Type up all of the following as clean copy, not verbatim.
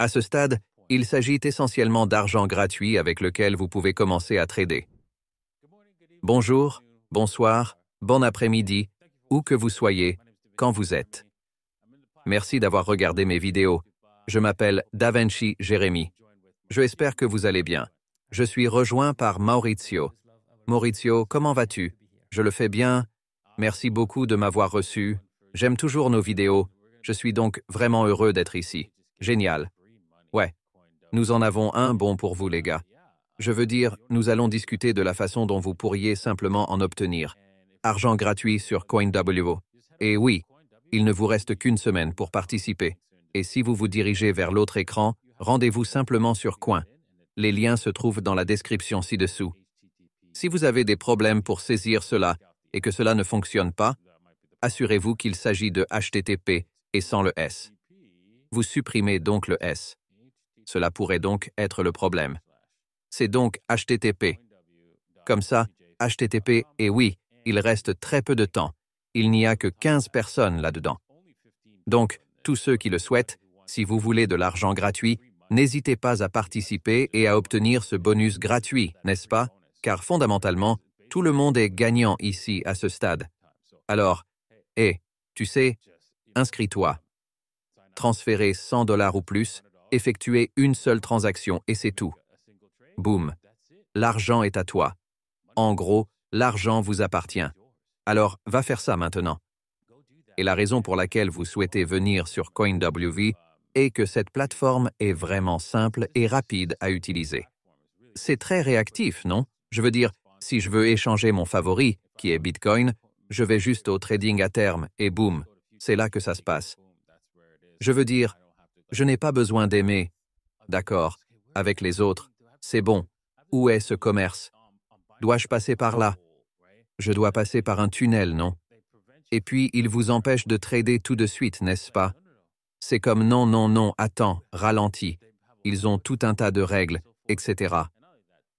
À ce stade, il s'agit essentiellement d'argent gratuit avec lequel vous pouvez commencer à trader. Bonjour, bonsoir, bon après-midi, où que vous soyez, quand vous êtes. Merci d'avoir regardé mes vidéos. Je m'appelle Davinci Jérémy. Je espère que vous allez bien. Je suis rejoint par Maurizio. Maurizio, comment vas-tu? Je le fais bien. Merci beaucoup de m'avoir reçu. J'aime toujours nos vidéos. Je suis donc vraiment heureux d'être ici. Génial. Ouais. Nous en avons un bon pour vous, les gars. Je veux dire, nous allons discuter de la façon dont vous pourriez simplement en obtenir. Argent gratuit sur CoinW. Et oui, il ne vous reste qu'une semaine pour participer. Et si vous vous dirigez vers l'autre écran, rendez-vous simplement sur Coin. Les liens se trouvent dans la description ci-dessous. Si vous avez des problèmes pour saisir cela et que cela ne fonctionne pas, assurez-vous qu'il s'agit de HTTP et sans le S. Vous supprimez donc le S. Cela pourrait donc être le problème. C'est donc HTTP. Comme ça, HTTP, et oui, il reste très peu de temps. Il n'y a que 15 personnes là-dedans. Donc, tous ceux qui le souhaitent, si vous voulez de l'argent gratuit, n'hésitez pas à participer et à obtenir ce bonus gratuit, n'est-ce pas? Car fondamentalement, tout le monde est gagnant ici à ce stade. Alors, tu sais, inscris-toi. Transférez 100 $ ou plus, effectuez une seule transaction et c'est tout. Boum. L'argent est à toi. En gros, l'argent vous appartient. Alors, va faire ça maintenant. Et la raison pour laquelle vous souhaitez venir sur CoinW est que cette plateforme est vraiment simple et rapide à utiliser. C'est très réactif, non? Je veux dire, si je veux échanger mon favori, qui est Bitcoin, je vais juste au trading à terme et boum, c'est là que ça se passe. Je veux dire, je n'ai pas besoin d'aimer. D'accord, avec les autres, c'est bon. Où est ce commerce? Dois-je passer par là? Je dois passer par un tunnel, non? Et puis, il vous empêche de trader tout de suite, n'est-ce pas? C'est comme non, non, non, attends, ralentis. Ils ont tout un tas de règles, etc.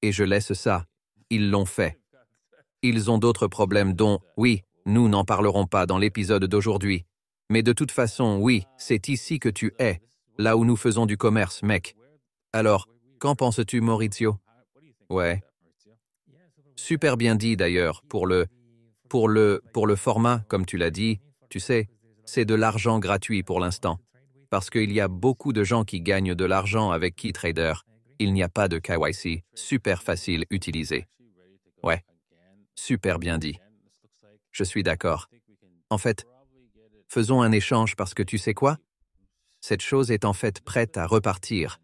Et je laisse ça. Ils l'ont fait. Ils ont d'autres problèmes dont, oui, nous n'en parlerons pas dans l'épisode d'aujourd'hui. Mais de toute façon, oui, c'est ici que tu es, là où nous faisons du commerce, mec. Alors, qu'en penses-tu, Maurizio? Ouais. Super bien dit d'ailleurs, pour le format, comme tu l'as dit, tu sais, c'est de l'argent gratuit pour l'instant. Parce qu'il y a beaucoup de gens qui gagnent de l'argent avec KeyTrader. Il n'y a pas de KYC, super facile à utiliser. Ouais. Super bien dit. Je suis d'accord. En fait, faisons un échange parce que tu sais quoi? Cette chose est en fait prête à repartir,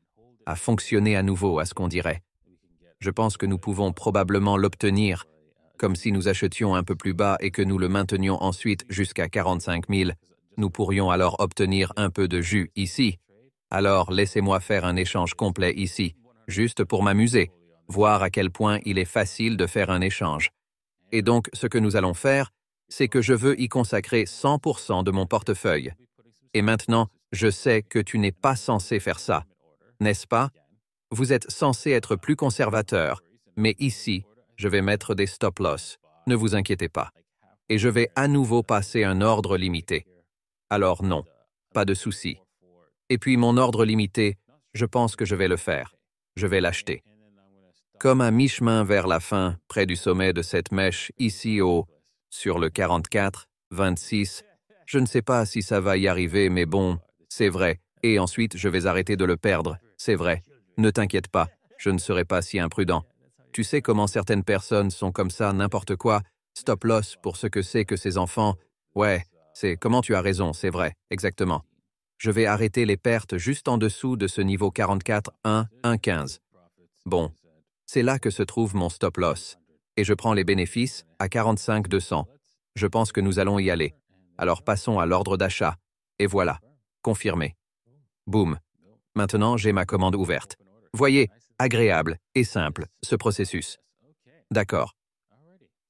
à fonctionner à nouveau, à ce qu'on dirait. Je pense que nous pouvons probablement l'obtenir, comme si nous achetions un peu plus bas et que nous le maintenions ensuite jusqu'à 45 000. Nous pourrions alors obtenir un peu de jus ici. Alors, laissez-moi faire un échange complet ici, juste pour m'amuser, voir à quel point il est facile de faire un échange. Et donc, ce que nous allons faire, c'est que je veux y consacrer 100% de mon portefeuille. Et maintenant, je sais que tu n'es pas censé faire ça, n'est-ce pas? Vous êtes censé être plus conservateur, mais ici, je vais mettre des stop-loss. Ne vous inquiétez pas. Et je vais à nouveau passer un ordre limité. Alors non, pas de souci. Et puis mon ordre limité, je pense que je vais le faire. Je vais l'acheter. Comme à mi-chemin vers la fin, près du sommet de cette mèche, ici sur le 44, 26, je ne sais pas si ça va y arriver, mais bon, c'est vrai. Et ensuite, je vais arrêter de le perdre, c'est vrai. Ne t'inquiète pas, je ne serai pas si imprudent. Tu sais comment certaines personnes sont comme ça, n'importe quoi, stop loss pour ce que c'est que ces enfants. Ouais, c'est comment tu as raison, c'est vrai, exactement. Je vais arrêter les pertes juste en dessous de ce niveau 44, 1, 1, 15. Bon, c'est là que se trouve mon stop loss. Et je prends les bénéfices à 45 200. Je pense que nous allons y aller. Alors passons à l'ordre d'achat. Et voilà, confirmé. Boum. Maintenant, j'ai ma commande ouverte. Voyez, agréable et simple, ce processus. D'accord.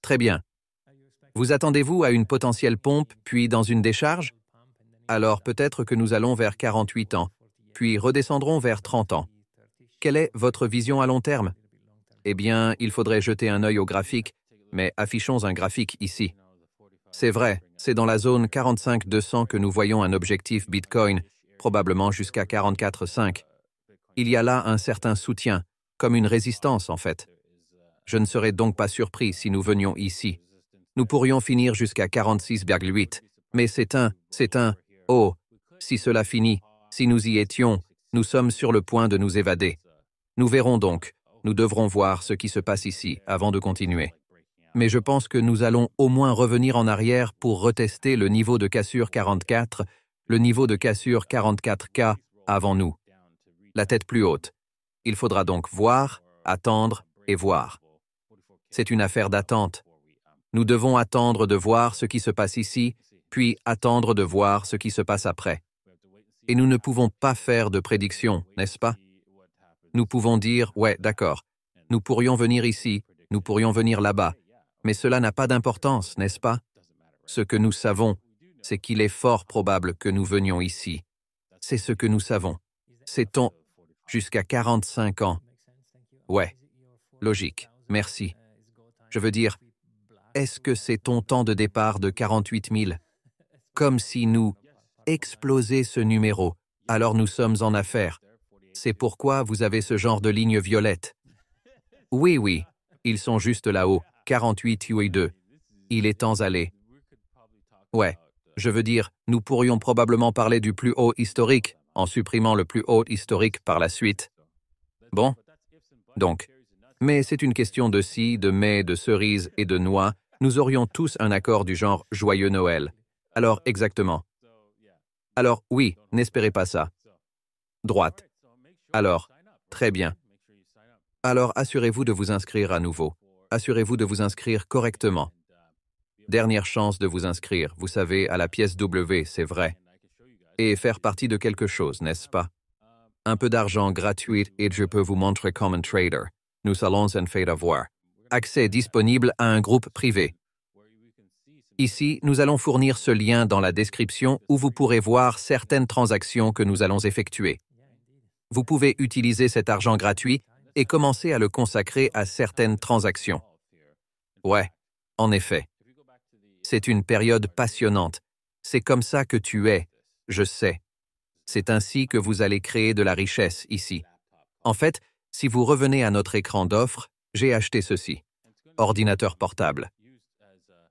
Très bien. Vous attendez-vous à une potentielle pompe, puis dans une décharge? Alors peut-être que nous allons vers 48 ans, puis redescendrons vers 30 ans. Quelle est votre vision à long terme? Eh bien, il faudrait jeter un œil au graphique, mais affichons un graphique ici. C'est vrai, c'est dans la zone 45-200 que nous voyons un objectif Bitcoin, probablement jusqu'à 44,5. Il y a là un certain soutien, comme une résistance en fait. Je ne serais donc pas surpris si nous venions ici. Nous pourrions finir jusqu'à 46,8, mais oh, si cela finit, si nous y étions, nous sommes sur le point de nous évader. Nous verrons donc, nous devrons voir ce qui se passe ici avant de continuer. Mais je pense que nous allons au moins revenir en arrière pour retester le niveau de cassure 44, le niveau de cassure 44K avant nous. La tête plus haute. Il faudra donc voir, attendre et voir. C'est une affaire d'attente. Nous devons attendre de voir ce qui se passe ici, puis attendre de voir ce qui se passe après. Et nous ne pouvons pas faire de prédiction, n'est-ce pas? Nous pouvons dire, ouais, d'accord, nous pourrions venir ici, nous pourrions venir là-bas, mais cela n'a pas d'importance, n'est-ce pas? Ce que nous savons, c'est qu'il est fort probable que nous venions ici. C'est ce que nous savons. C'est-on jusqu'à 45 ans? Ouais, logique, merci. Je veux dire, est-ce que c'est ton temps de départ de 48 000? Comme si nous explosait ce numéro, alors nous sommes en affaires. C'est pourquoi vous avez ce genre de ligne violette. Oui, ils sont juste là-haut, 48 UE2. Il est temps d'aller. Ouais, je veux dire, nous pourrions probablement parler du plus haut historique, en supprimant le plus haut historique par la suite. Bon? Donc, mais c'est une question de si, de mais, de cerises et de noix. Nous aurions tous un accord du genre « Joyeux Noël ». Alors, exactement. Alors, oui, n'espérez pas ça. Droite. Alors, très bien. Alors, assurez-vous de vous inscrire à nouveau. Assurez-vous de vous inscrire correctement. Dernière chance de vous inscrire, vous savez, à la pièce W, c'est vrai. Et faire partie de quelque chose, n'est-ce pas? Un peu d'argent gratuit et je peux vous montrer comme un trader. Nous allons en faire avoir. Accès disponible à un groupe privé. Ici, nous allons fournir ce lien dans la description où vous pourrez voir certaines transactions que nous allons effectuer. Vous pouvez utiliser cet argent gratuit et commencer à le consacrer à certaines transactions. Ouais, en effet. C'est une période passionnante. C'est comme ça que tu es, je sais. C'est ainsi que vous allez créer de la richesse ici. En fait, si vous revenez à notre écran d'offres, j'ai acheté ceci. Ordinateur portable.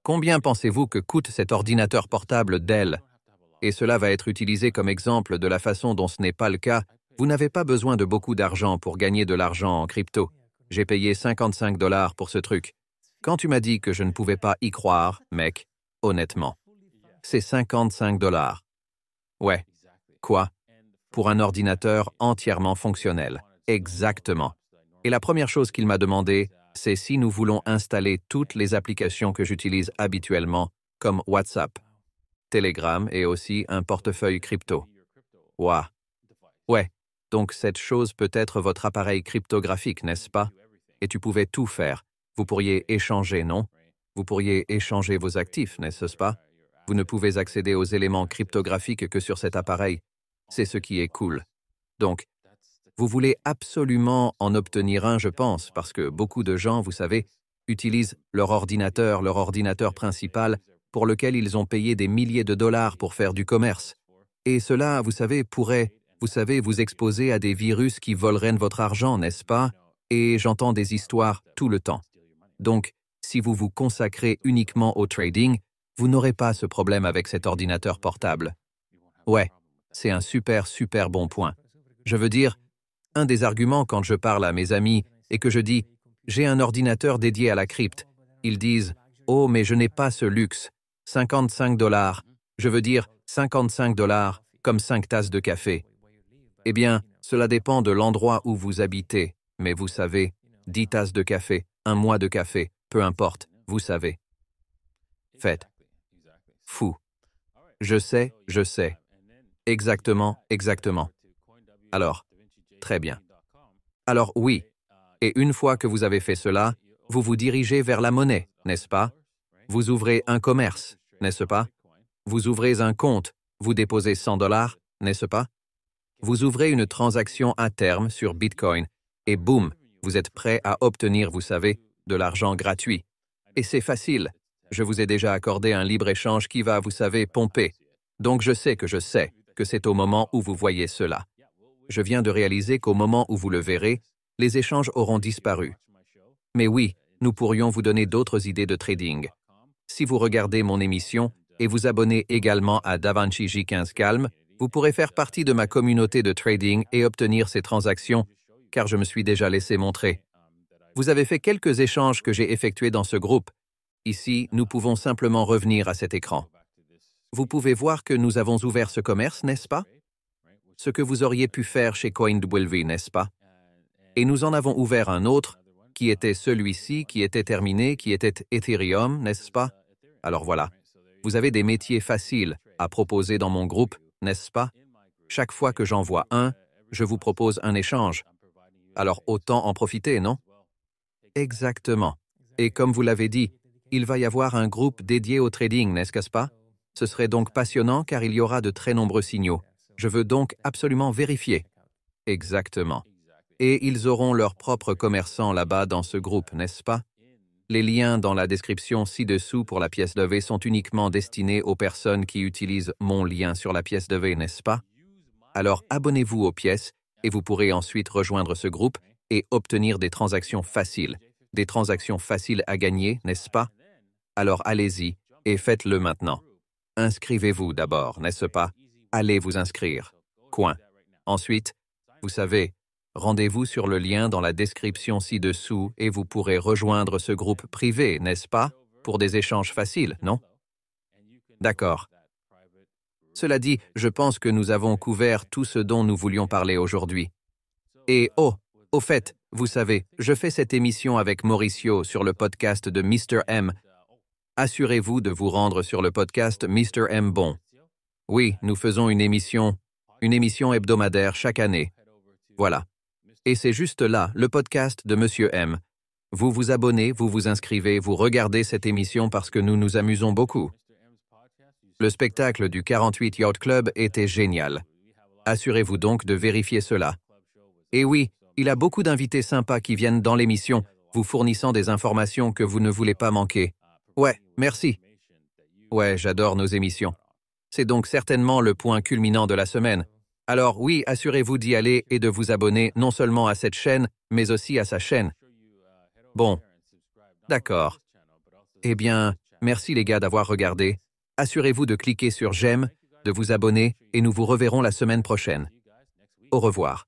Combien pensez-vous que coûte cet ordinateur portable Dell? Et cela va être utilisé comme exemple de la façon dont ce n'est pas le cas. Vous n'avez pas besoin de beaucoup d'argent pour gagner de l'argent en crypto. J'ai payé 55 $ pour ce truc. Quand tu m'as dit que je ne pouvais pas y croire, mec, honnêtement, c'est 55 $. Ouais. Quoi? Pour un ordinateur entièrement fonctionnel. Exactement. Et la première chose qu'il m'a demandé, c'est si nous voulons installer toutes les applications que j'utilise habituellement, comme WhatsApp, Telegram et aussi un portefeuille crypto. Ouah. Ouais, donc cette chose peut être votre appareil cryptographique, n'est-ce pas? Et tu pouvais tout faire. Vous pourriez échanger, non? Vous pourriez échanger vos actifs, n'est-ce pas? Vous ne pouvez accéder aux éléments cryptographiques que sur cet appareil. C'est ce qui est cool. Donc, vous voulez absolument en obtenir un, je pense, parce que beaucoup de gens, vous savez, utilisent leur ordinateur principal, pour lequel ils ont payé des milliers de dollars pour faire du commerce. Et cela, vous savez, pourrait, vous exposer à des virus qui voleraient votre argent, n'est-ce pas? Et j'entends des histoires tout le temps. Donc, si vous vous consacrez uniquement au trading, vous n'aurez pas ce problème avec cet ordinateur portable. Ouais, c'est un super bon point. Je veux dire, un des arguments quand je parle à mes amis et que je dis « j'ai un ordinateur dédié à la crypte », ils disent « oh, mais je n'ai pas ce luxe, 55 $, je veux dire 55 $, comme 5 tasses de café ». Eh bien, cela dépend de l'endroit où vous habitez, mais vous savez, 10 tasses de café, un mois de café, peu importe, vous savez. Faites. Fou. Je sais. Exactement. Alors, très bien. Alors oui, et une fois que vous avez fait cela, vous vous dirigez vers la monnaie, n'est-ce pas? Vous ouvrez un commerce, n'est-ce pas? Vous ouvrez un compte, vous déposez 100 $, n'est-ce pas? Vous ouvrez une transaction à terme sur Bitcoin, et boum, vous êtes prêt à obtenir, vous savez, de l'argent gratuit. Et c'est facile. Je vous ai déjà accordé un libre-échange qui va, vous savez, pomper. Donc je sais que c'est au moment où vous voyez cela. je viens de réaliser qu'au moment où vous le verrez, les échanges auront disparu. Mais oui, nous pourrions vous donner d'autres idées de trading. Si vous regardez mon émission et vous abonnez également à DaVinci J15 Calm, vous pourrez faire partie de ma communauté de trading et obtenir ces transactions, car je me suis déjà laissé montrer. Vous avez fait quelques échanges que j'ai effectués dans ce groupe. Ici, nous pouvons simplement revenir à cet écran. Vous pouvez voir que nous avons ouvert ce commerce, n'est-ce pas? Ce que vous auriez pu faire chez CoinWelve, n'est-ce pas? Et nous en avons ouvert un autre, qui était celui-ci, qui était terminé, qui était Ethereum, n'est-ce pas? Alors voilà, vous avez des métiers faciles à proposer dans mon groupe, n'est-ce pas? Chaque fois que j'en vois un, je vous propose un échange. Alors autant en profiter, non? Exactement. Et comme vous l'avez dit, il va y avoir un groupe dédié au trading, n'est-ce pas? Ce serait donc passionnant car il y aura de très nombreux signaux. Je veux donc absolument vérifier. Exactement. Et ils auront leurs propres commerçants là-bas dans ce groupe, n'est-ce pas? Les liens dans la description ci-dessous pour la pièce de V sont uniquement destinés aux personnes qui utilisent mon lien sur la pièce de V, n'est-ce pas? Alors abonnez-vous aux pièces et vous pourrez ensuite rejoindre ce groupe et obtenir des transactions faciles. Des transactions faciles à gagner, n'est-ce pas? Alors allez-y et faites-le maintenant. Inscrivez-vous d'abord, n'est-ce pas? Allez vous inscrire. Coin. Ensuite, vous savez, rendez-vous sur le lien dans la description ci-dessous et vous pourrez rejoindre ce groupe privé, n'est-ce pas? Pour des échanges faciles, non? D'accord. Cela dit, je pense que nous avons couvert tout ce dont nous voulions parler aujourd'hui. Et oh, au fait, vous savez, je fais cette émission avec Mauricio sur le podcast de Mr. M. Assurez-vous de vous rendre sur le podcast Mr. M. Bon. Oui, nous faisons une émission hebdomadaire chaque année. Voilà. Et c'est juste là, le podcast de Monsieur M. Vous vous abonnez, vous vous inscrivez, vous regardez cette émission parce que nous nous amusons beaucoup. Le spectacle du 48 Yacht Club était génial. Assurez-vous donc de vérifier cela. Et oui, il a beaucoup d'invités sympas qui viennent dans l'émission, vous fournissant des informations que vous ne voulez pas manquer. Ouais, merci. Ouais, j'adore nos émissions. C'est donc certainement le point culminant de la semaine. Alors oui, assurez-vous d'y aller et de vous abonner non seulement à cette chaîne, mais aussi à sa chaîne. Bon. D'accord. Eh bien, merci les gars d'avoir regardé. Assurez-vous de cliquer sur j'aime, de vous abonner et nous vous reverrons la semaine prochaine. Au revoir.